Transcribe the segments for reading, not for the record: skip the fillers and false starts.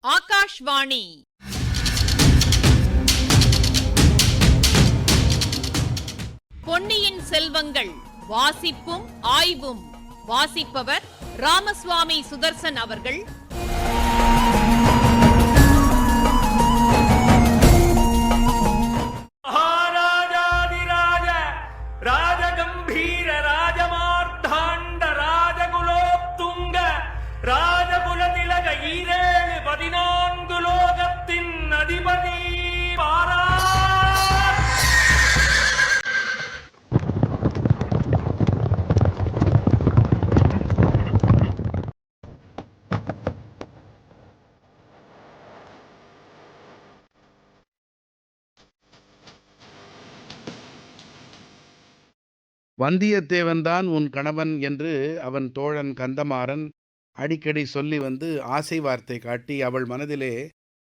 ஆகாஷ்வாணி. பொன்னியின் செல்வங்கள் வாசிப்பும் ஆய்வும். வாசிப்பவர் ராமசுவாமி சுதர்சன் அவர்கள். மகாராஜாதிராஜ ராஜகம்பீர ராஜமார்த்தாண்ட ராஜகுலோத்துங்க ராஜகுலதிலக ஈரேழு 14 லோகத்தின் அதிபதி பாரா. வந்தியத்தேவன்தான் உன் கணவன் என்று அவன் தோழன் கந்தமாறன் அடிக்கடி சொல்லி வந்து ஆசை வார்த்தை காட்டி அவள் மனதிலே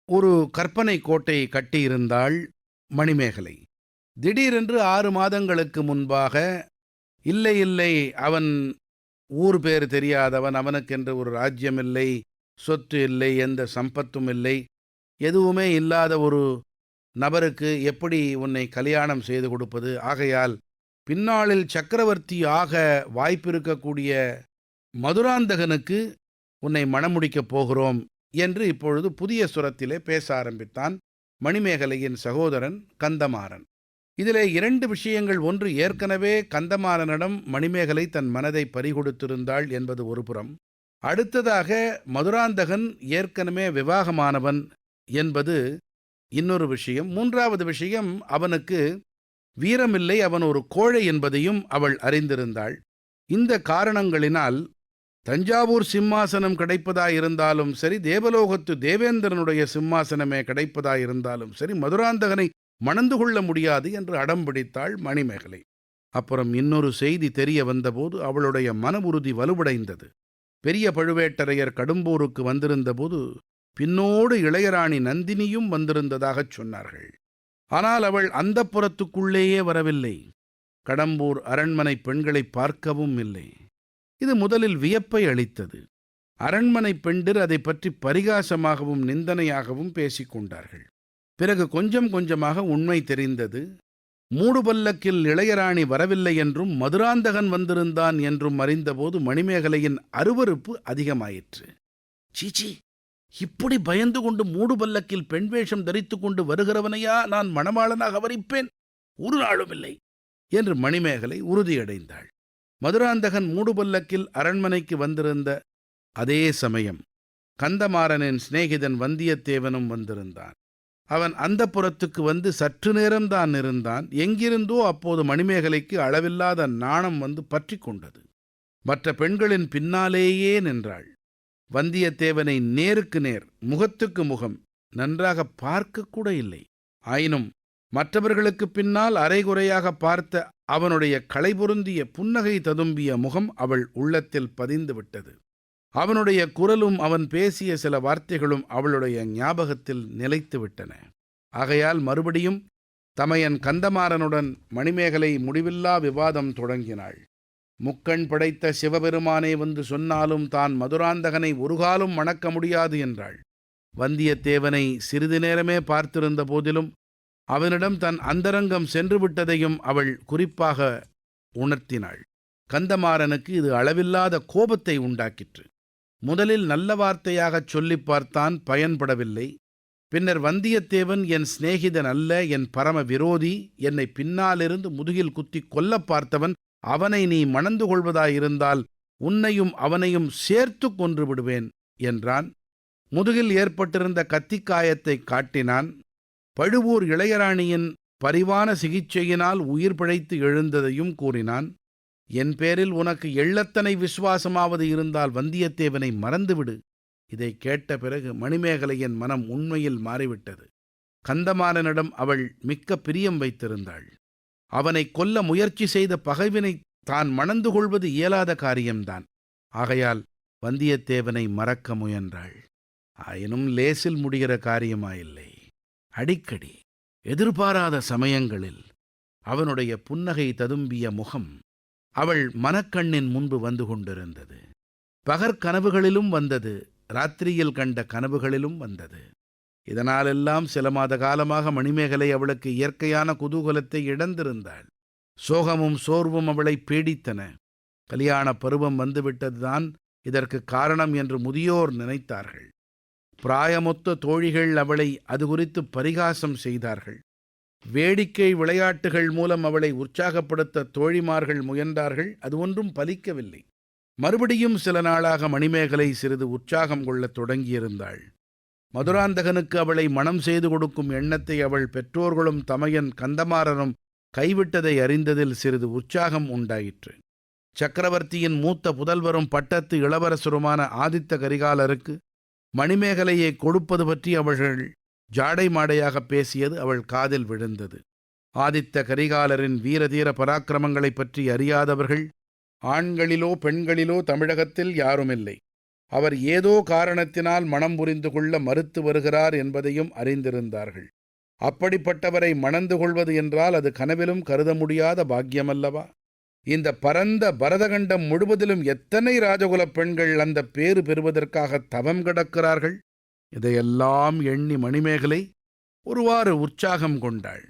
ஒரு கற்பனை கோட்டை கட்டியிருந்தாள் மணிமேகலை. திடீரென்று 6 மாதங்களுக்கு முன்பாக, இல்லை இல்லை, அவன் ஊர் பேர் தெரியாதவன், அவனுக்கென்று ஒரு ராஜ்யம் இல்லை, சொத்து இல்லை, எந்த சம்பத்தும் இல்லை, எதுவுமே இல்லாத ஒரு நபருக்கு எப்படி உன்னை கல்யாணம் செய்து கொடுப்பது? ஆகையால் பின்னாளில் சக்கரவர்த்தி ஆக வாய்ப்பிருக்கக்கூடிய மதுராந்தகனுக்கு உன்னை மணமுடிக்கப் போகிறோம் என்று இப்பொழுது புதிய சுரத்திலே பேச ஆரம்பித்தான் மணிமேகலையின் சகோதரன் கந்தமாறன். இதிலே 2 விஷயங்கள். ஒன்று, ஏற்கனவே கந்தமாறனிடம் மணிமேகலை தன் மனதை பறிகொடுத்திருந்தாள் என்பது ஒரு புறம். அடுத்ததாக மதுராந்தகன் ஏற்கனவே விவாகமானவன் என்பது இன்னொரு விஷயம். 3வது விஷயம், அவனுக்கு வீரமில்லை, அவன் ஒரு கோழை என்பதையும் அவள் அறிந்திருந்தாள். இந்த காரணங்களினால் தஞ்சாவூர் சிம்மாசனம் கிடைப்பதாயிருந்தாலும் சரி, தேவலோகத்து தேவேந்திரனுடைய சிம்மாசனமே கிடைப்பதாயிருந்தாலும் சரி, மதுராந்தகனை மணந்து கொள்ள முடியாது என்று அடம் பிடித்தாள் மணிமேகலை. அப்புறம் இன்னொரு செய்தி தெரிய வந்தபோது அவளுடைய மன உறுதி வலுவடைந்தது. பெரிய பழுவேட்டரையர் கடும்போருக்கு வந்திருந்தபோது பின்னோடு இளையராணி நந்தினியும் வந்திருந்ததாகச் சொன்னார்கள். ஆனால் அவள் அந்தப்புரத்துக்குள்ளேயே வரவில்லை. கடம்பூர் அரண்மனை பெண்களை பார்க்கவும் இல்லை. இது முதலில் வியப்பை அளித்தது. அரண்மனை பெண்டிர் அதை பற்றி பரிகாசமாகவும் நிந்தனையாகவும் பேசிக்கொண்டார்கள். பிறகு கொஞ்சம் கொஞ்சமாக உண்மை தெரிந்தது. மூடுபல்லக்கில் இளையராணி வரவில்லை என்றும் மதுராந்தகன் வந்திருந்தான் என்றும் அறிந்தபோது மணிமேகலையின் அருவருப்பு அதிகமாயிற்று. சீச்சி, இப்படி பயந்து கொண்டு மூடு பல்லக்கில் பெண் வேஷம் தரித்து கொண்டு வருகிறவனையா நான் மணவாளனாக வரிப்பேன்? ஒரு நாளும் இல்லை என்று மணிமேகலை உறுதியடைந்தாள். மதுராந்தகன் மூடுபல்லக்கில் அரண்மனைக்கு வந்திருந்த அதே சமயம் கந்தமாறனின் சிநேகிதன் வந்தியத்தேவனும் வந்திருந்தான். அவன் அந்தப்புரத்துக்கு வந்து சற்று நேரம்தான் இருந்தான். எங்கிருந்தோ அப்போது மணிமேகலைக்கு அளவில்லாத நாணம் வந்து பற்றி கொண்டது. மற்ற பெண்களின் பின்னாலேயே நின்றாள். வந்தியத்தேவனை நேருக்கு நேர், முகத்துக்கு முகம் நன்றாக பார்க்கக்கூட இல்லை. ஆயினும் மற்றவர்களுக்கு பின்னால் அரைகுறையாக பார்த்த அவனுடைய களைபொருந்திய புன்னகை ததும்பிய முகம் அவள் உள்ளத்தில் பதிந்து விட்டது. அவனுடைய குரலும் அவன் பேசிய சில வார்த்தைகளும் அவளுடைய ஞாபகத்தில் நிலைத்து விட்டன. ஆகையால் மறுபடியும் தமையன் கந்தமாறனுடன் மணிமேகலை முடிவில்லா விவாதம் தொடங்கினாள். முக்கண் படைத்த சிவபெருமானே வந்து சொன்னாலும் தான் மதுராந்தகனை ஒருகாலும் மணக்க முடியாது என்றாள். வந்தியத்தேவனை சிறிது நேரமே பார்த்திருந்த போதிலும் அவனிடம் தன் அந்தரங்கம் சென்று விட்டதையும் அவள் குறிப்பாக உணர்த்தினாள். கந்தமாறனுக்கு இது அளவில்லாத கோபத்தை உண்டாக்கிற்று. முதலில் நல்ல வார்த்தையாகச் சொல்லி பார்த்தான், பயன்படவில்லை. பின்னர் வந்தியத்தேவன் என் சிநேகிதன் அல்ல, என் பரம விரோதி, என்னை பின்னாலிருந்து முதுகில் குத்தி கொல்ல பார்த்தவன், அவனை நீ மணந்து கொள்வதாயிருந்தால் உன்னையும் அவனையும் சேர்த்து கொன்று விடுவேன் என்றான். முதுகில் ஏற்பட்டிருந்த கத்திக்காயத்தை காட்டினான். பழுவூர் இளையராணியின் பரிவான சிகிச்சையினால் உயிர் பிழைத்து எழுந்ததையும் கூறினான். என் பேரில் உனக்கு எள்ளத்தனை விசுவாசமாவது இருந்தால் வந்தியத்தேவனை மறந்துவிடு. இதை கேட்ட பிறகு மணிமேகலையின் மனம் உண்மையில் மாறிவிட்டது. கந்தமாறனிடம் அவள் மிக்க பிரியம் வைத்திருந்தாள். அவனை கொல்ல முயற்சி செய்த பகைவினை தான் மணந்து கொள்வது இயலாத காரியம்தான். ஆகையால் வந்தியத்தேவனை மறக்க முயன்றாள். ஆயினும் லேசில் முடிகிற காரியமாயில்லை. அடிக்கடி எதிர்பாராத சமயங்களில் அவனுடைய புன்னகை ததும்பிய முகம் அவள் மனக்கண்ணின் முன்பு வந்து கொண்டிருந்தது. பகற்கனவுகளிலும் வந்தது. ராத்திரியில் கண்ட கனவுகளிலும் வந்தது. இதனாலெல்லாம் சில மாத காலமாக மணிமேகலை அவளுக்கு இயற்கையான குதூகலத்தை இழந்திருந்தாள். சோகமும் சோர்வும் அவளை பீடித்தன. கல்யாண பருவம் வந்துவிட்டதுதான் இதற்கு காரணம் என்று முதியோர் நினைத்தார்கள். பிராயமொத்த தோழிகள் அவளை அது குறித்து பரிகாசம் செய்தார்கள். வேடிக்கை விளையாட்டுகள் மூலம் அவளை உற்சாகப்படுத்த தோழிமார்கள் முயன்றார்கள். அது ஒன்றும் பலிக்கவில்லை. மறுபடியும் சில நாளாக மணிமேகலை சிறிது உற்சாகம் கொள்ளத் தொடங்கியிருந்தாள். மதுராந்தகனுக்கு அவளை மணம் செய்து கொடுக்கும் எண்ணத்தை அவள் பெற்றோர்களும் தமையன் கந்தமாறனும் கைவிட்டதை அறிந்ததில் சிறிது உற்சாகம் உண்டாயிற்று. சக்கரவர்த்தியின் மூத்த புதல்வரும் பட்டத்து இளவரசருமான ஆதித்த கரிகாலருக்கு மணிமேகலையை கொடுப்பது பற்றி அவர்கள் ஜாடை மாடையாக பேசியது அவள் காதில் விழுந்தது. ஆதித்த கரிகாலரின் வீரதீர பராக்கிரமங்களைப் பற்றி அறியாதவர்கள் ஆண்களிலோ பெண்களிலோ தமிழகத்தில் யாருமில்லை. அவர் ஏதோ காரணத்தினால் மணம் புரிந்து கொள்ள மறுத்து வருகிறார் என்பதையும் அறிந்திருந்தார்கள். அப்படிப்பட்டவரை மணந்து கொள்வது என்றால் அது கனவிலும் கருத முடியாத பாக்கியமல்லவா? இந்த பரந்த பரதகண்டம் முழுவதிலும் எத்தனை ராஜகுலப் பெண்கள் அந்த பேறு பெறுவதற்காக தவம் கிடக்கிறார்கள்? இதையெல்லாம் எண்ணி மணிமேகலை ஒருவாறு உற்சாகம் கொண்டாள்.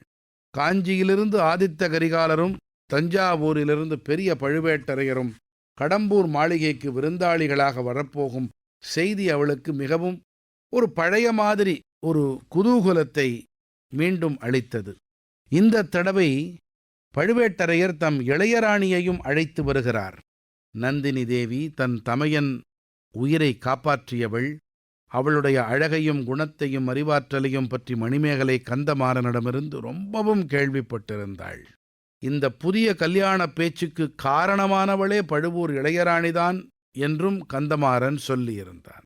காஞ்சியிலிருந்து ஆதித்த கரிகாலரும் தஞ்சாவூரிலிருந்து பெரிய பழுவேட்டரையரும் கடம்பூர் மாளிகைக்கு விருந்தாளிகளாக வரப்போகும் செய்தி அவளுக்கு மிகவும் ஒரு பழைய மாதிரி ஒரு குதூகலத்தை மீண்டும் அளித்தது. இந்த தடவை பழுவேட்டரையர் தம் இளையராணியையும் அழைத்து வருகிறார். நந்தினி தேவி தன் தமையன் உயிரை காப்பாற்றியவள். அவளுடைய அழகையும் குணத்தையும் அறிவாற்றலையும் பற்றி மணிமேகலை கந்தமாறனிடமிருந்து ரொம்பவும் கேள்விப்பட்டிருந்தாள். இந்த புதிய கல்யாண பேச்சுக்கு காரணமானவளே பழுவூர் இளையராணிதான் என்றும் கந்தமாறன் சொல்லியிருந்தான்.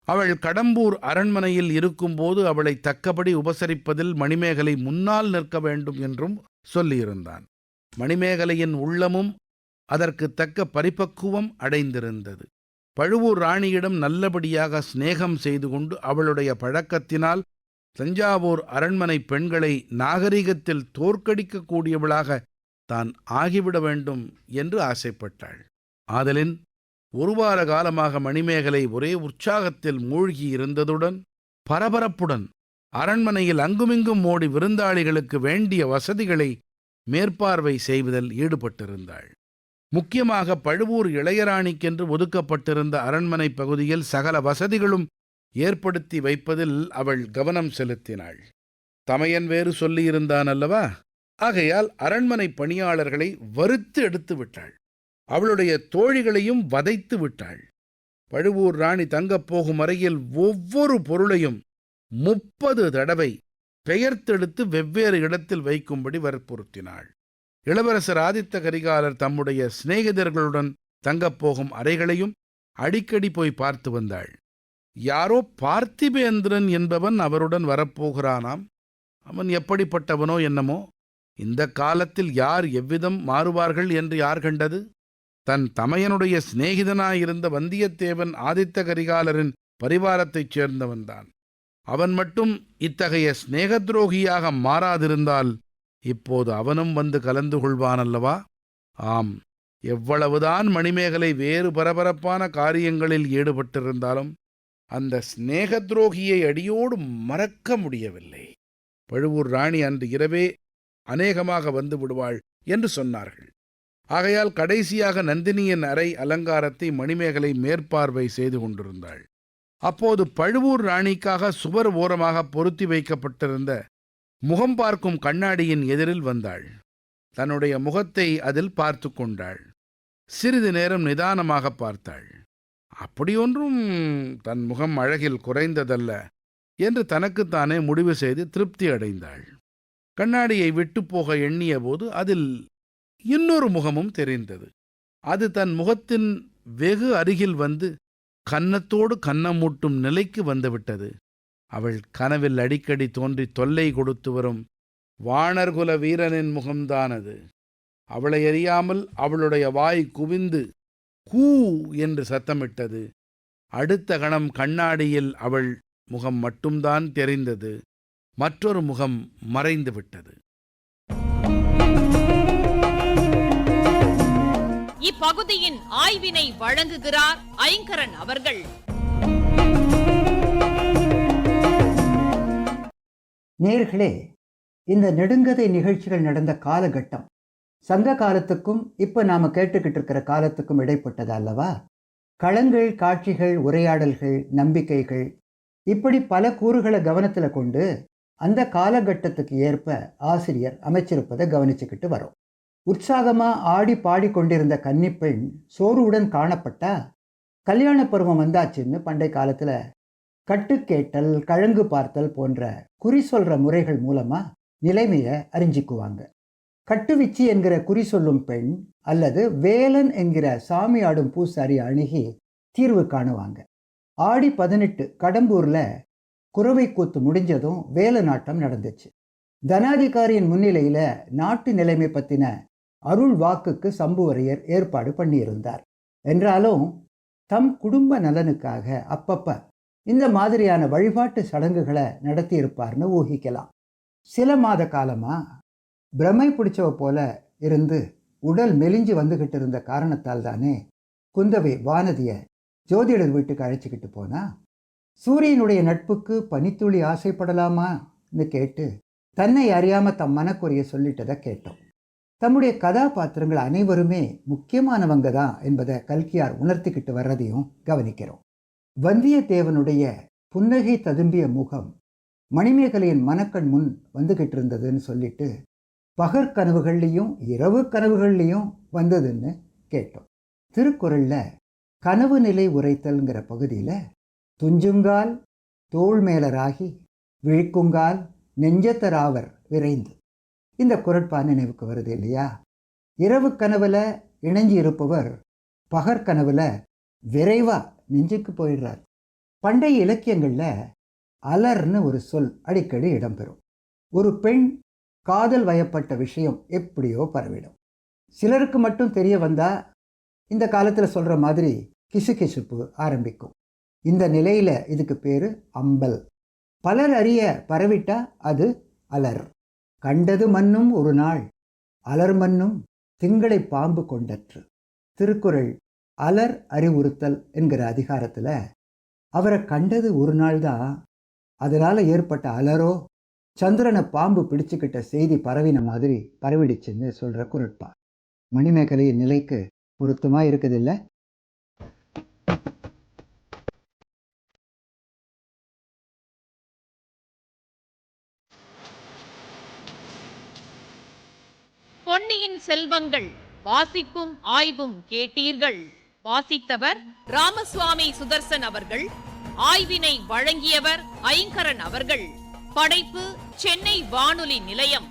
அவள் கடம்பூர் அரண்மனையில் இருக்கும்போது அவளை தக்கபடி உபசரிப்பதில் மணிமேகலை முன்னால் நிற்க வேண்டும் என்றும் சொல்லியிருந்தான். மணிமேகலையின் உள்ளமும் அதற்கு தக்க பரிபக்குவம் அடைந்திருந்தது. பழுவூர் ராணியிடம் நல்லபடியாக சிநேகம் செய்து கொண்டு அவளுடைய பழக்கத்தினால் தஞ்சாவூர் அரண்மனை பெண்களை நாகரிகத்தில் தோற்கடிக்கக்கூடியவளாக தான் ஆகிவிட வேண்டும் என்று ஆசைப்பட்டாள். ஆதலின் ஒரு வார காலமாக மணிமேகலை ஒரே உற்சாகத்தில் மூழ்கி இருந்ததுடன் பரபரப்புடன் அரண்மனையில் அங்குமிங்கும் ஓடி விருந்தாளிகளுக்கு வேண்டிய வசதிகளை மேற்பார்வை செய்வதில் ஈடுபட்டிருந்தாள். முக்கியமாக பழுவூர் இளையராணிக்கென்று ஒதுக்கப்பட்டிருந்த அரண்மனை பகுதியில் சகல வசதிகளும் ஏற்படுத்தி வைப்பதில் அவள் கவனம் செலுத்தினாள். தமையன் வேறு சொல்லியிருந்தான் அல்லவா? ஆகையால் அரண்மனை பணியாளர்களை வறுத்து எடுத்து விட்டாள். அவளுடைய தோழிகளையும் வதைத்து விட்டாள். பழுவூர் ராணி தங்கப் போகும் அறையில் ஒவ்வொரு பொருளையும் 30 தடவை பெயர்த்தெடுத்து வெவ்வேறு இடத்தில் வைக்கும்படி வற்புறுத்தினாள். இளவரசர் ஆதித்த கரிகாலர் தம்முடைய சிநேகிதர்களுடன் தங்கப்போகும் அறைகளையும் அடிக்கடி போய் பார்த்து வந்தாள். யாரோ பார்த்திபேந்திரன் என்பவன் அவருடன் வரப்போகிறானாம். அவன் எப்படிப்பட்டவனோ என்னமோ. இந்த காலத்தில் யார் எவ்விதம் மாறுவார்கள் என்று யார் கண்டது? தன் தமையனுடைய சிநேகிதனாயிருந்த வந்தியத்தேவன் ஆதித்த கரிகாலரின் பரிவாரத்தைச் சேர்ந்தவன்தான். அவன் மட்டும் இத்தகைய சிநேகத்ரோகியாக மாறாதிருந்தால் இப்போது அவனும் வந்து கலந்து கொள்வானல்லவா? ஆம், எவ்வளவுதான் மணிமேகலை வேறு பரபரப்பான காரியங்களில் ஈடுபட்டிருந்தாலும் அந்த சிநேகத்ரோகியை அடியோடு மறக்க முடியவில்லை. பழுவூர் ராணி அன்று இரவே அநேகமாக வந்து விடுவாள் என்று சொன்னார்கள். ஆகையால் கடைசியாக நந்தினியின் அறை அலங்காரத்தை மணிமேகலை மேற்பார்வை செய்து கொண்டிருந்தாள். அப்போது பழுவூர் ராணிக்காக சுவர் ஓரமாக பொருத்தி வைக்கப்பட்டிருந்த முகம் பார்க்கும் கண்ணாடியின் எதிரில் வந்தாள். தன்னுடைய முகத்தை அதில் பார்த்து கொண்டாள். சிறிது நேரம் நிதானமாக பார்த்தாள். அப்படியொன்றும் தன் முகம் அழகில் குறைந்ததல்ல என்று தனக்குத்தானே முடிவு செய்து திருப்தி அடைந்தாள். கண்ணாடியை விட்டு போக எண்ணிய போது அதில் இன்னொரு முகமும் தெரிந்தது. அது தன் முகத்தின் வெகு அருகில் வந்து கன்னத்தோடு கன்னமூட்டும் நிலைக்கு வந்துவிட்டது. அவள் கனவில் அடிக்கடி தோன்றி தொல்லை கொடுத்து வரும் வாணர்குல வீரனின் முகம்தான் அது. அவளை அறியாமல் அவளுடைய வாய் குவிந்து கூ என்று சத்தமிட்டது. அடுத்த கணம் கண்ணாடியில் அவள் முகம் மட்டும்தான் தெரிந்தது. மற்றொரு முகம் மறைந்து விட்டது. இப்பகுதியின் ஆய்வினை வழங்குகிறார் ஐங்கரன் அவர்கள். நேயர்களே, இந்த நெடுங்கதை நிகழ்ச்சிகள் நடந்த காலகட்டம் சங்க காலத்துக்கும் இப்போ நாம் கேட்டுக்கிட்டு இருக்கிற காலத்துக்கும் இடைப்பட்டது அல்லவா? களங்கள், காட்சிகள், உரையாடல்கள், நம்பிக்கைகள், இப்படி பல கூறுகளை கவனத்தில் கொண்டு அந்த காலகட்டத்துக்கு ஏற்ப ஆசிரியர் அமைச்சிருப்பதை கவனிச்சுக்கிட்டு வரோம். உற்சாகமாக ஆடி பாடி கொண்டிருந்த கன்னிப்பெண் சோர்வுடன் காணப்பட்டா கல்யாண பருவம் வந்தாச்சுன்னு பண்டை காலத்தில் கட்டு கேட்டல், கழங்கு பார்த்தல் போன்ற குறி சொல்கிற முறைகள் மூலமாக நிலைமையை அறிஞ்சிக்குவாங்க. கட்டுவிச்சி என்கிற குறி சொல்லும் பெண் அல்லது வேலன் என்கிற சாமி ஆடும் பூசாரி அணுகி தீர்வு காணுவாங்க. ஆடி 18 கடம்பூரில் குறவை கூத்து முடிஞ்சதும் வேல நாட்டம் நடந்துச்சு. தனாதிகாரியின் முன்னிலையில் நாட்டு நிலைமை பற்றின அருள் வாக்குக்கு சம்புவரையர் ஏற்பாடு பண்ணியிருந்தார். என்றாலும் தம் குடும்ப நலனுக்காக அப்பப்ப இந்த மாதிரியான வழிபாட்டு சடங்குகளை நடத்தியிருப்பார்னு ஊகிக்கலாம். சில மாத காலமாக பிரமை பிடிச்சவ போல இருந்து உடல் மெலிஞ்சு வந்துக்கிட்டு இருந்த காரணத்தால் தானே குந்தவை வானதியை ஜோதிடர் வீட்டுக்கு அழைச்சிக்கிட்டு போனா. சூரியனுடைய நட்புக்கு பனித்துளி ஆசைப்படலாமான்னு கேட்டு தன்னை அறியாம தம் மனக்குறைய சொல்லிட்டதை கேட்டோம். தம்முடைய கதாபாத்திரங்கள் அனைவருமே முக்கியமானவங்க தான் என்பதை கல்கியார் உணர்த்திக்கிட்டு வர்றதையும் கவனிக்கிறோம். வந்தியத்தேவனுடைய புன்னகை ததும்பிய முகம் மணிமேகலையின் மனக்கண் முன் வந்துகிட்டு இருந்ததுன்னு சொல்லிட்டு பகற்கனவுகள்லையும் இரவு கனவுகள்லையும் வந்ததுன்னு கேட்டோம். திருக்குறளில் கனவு நிலை உரைத்தல்ங்கிற பகுதியில் துஞ்சுங்கால் தோள் மேலராகி விழிக்குங்கால் நெஞ்சத்தராவர் விரைந்து இந்த குறட்பா நினைவுக்கு வருது இல்லையா? இரவு கனவுல இணைஞ்சி இருப்பவர் பகற்கனவுல விரைவா நெஞ்சுக்கு போயிடுறார். பண்டைய இலக்கியங்களில் அலர்னு ஒரு சொல் அடிக்கடி இடம்பெறும். ஒரு பெண் காதல் வயப்பட்ட விஷயம் எப்படியோ பரவிடும். சிலருக்கு மட்டும் தெரிய வந்தா இந்த காலத்தில் சொல்கிற மாதிரி கிசுகிசுப்பு ஆரம்பிக்கும். இந்த நிலையில் இதுக்கு பேர் அம்பல். பலர் அறிய பரவிட்டா அது அலர். கண்டது மன்னும் ஒரு நாள் அலர் மன்னும் திங்களை பாம்பு கொண்டற்று. திருக்குறள் அலர் அறிவுறுத்தல் என்கிற அதிகாரத்தில் அவரை கண்டது ஒரு நாள் தான், அதனால் ஏற்பட்ட அலரோ சந்திரனை பாம்பு பிடிச்சுக்கிட்ட செய்தி பரவின மாதிரி பரவிடுச்சுன்னு சொல்கிற குறட்பா மணிமேகலையின் நிலைக்கு பொருத்தமாக இருக்குதில்ல? பொன்னியின் செல்வங்கள் வாசிப்பும் ஆய்வும் கேட்டீர்கள். வாசித்தவர் ராமசுவாமி சுதர்சன் அவர்கள். ஆய்வினை வழங்கியவர் ஐங்கரன் அவர்கள். படைப்பு சென்னை வானொலி நிலையம்.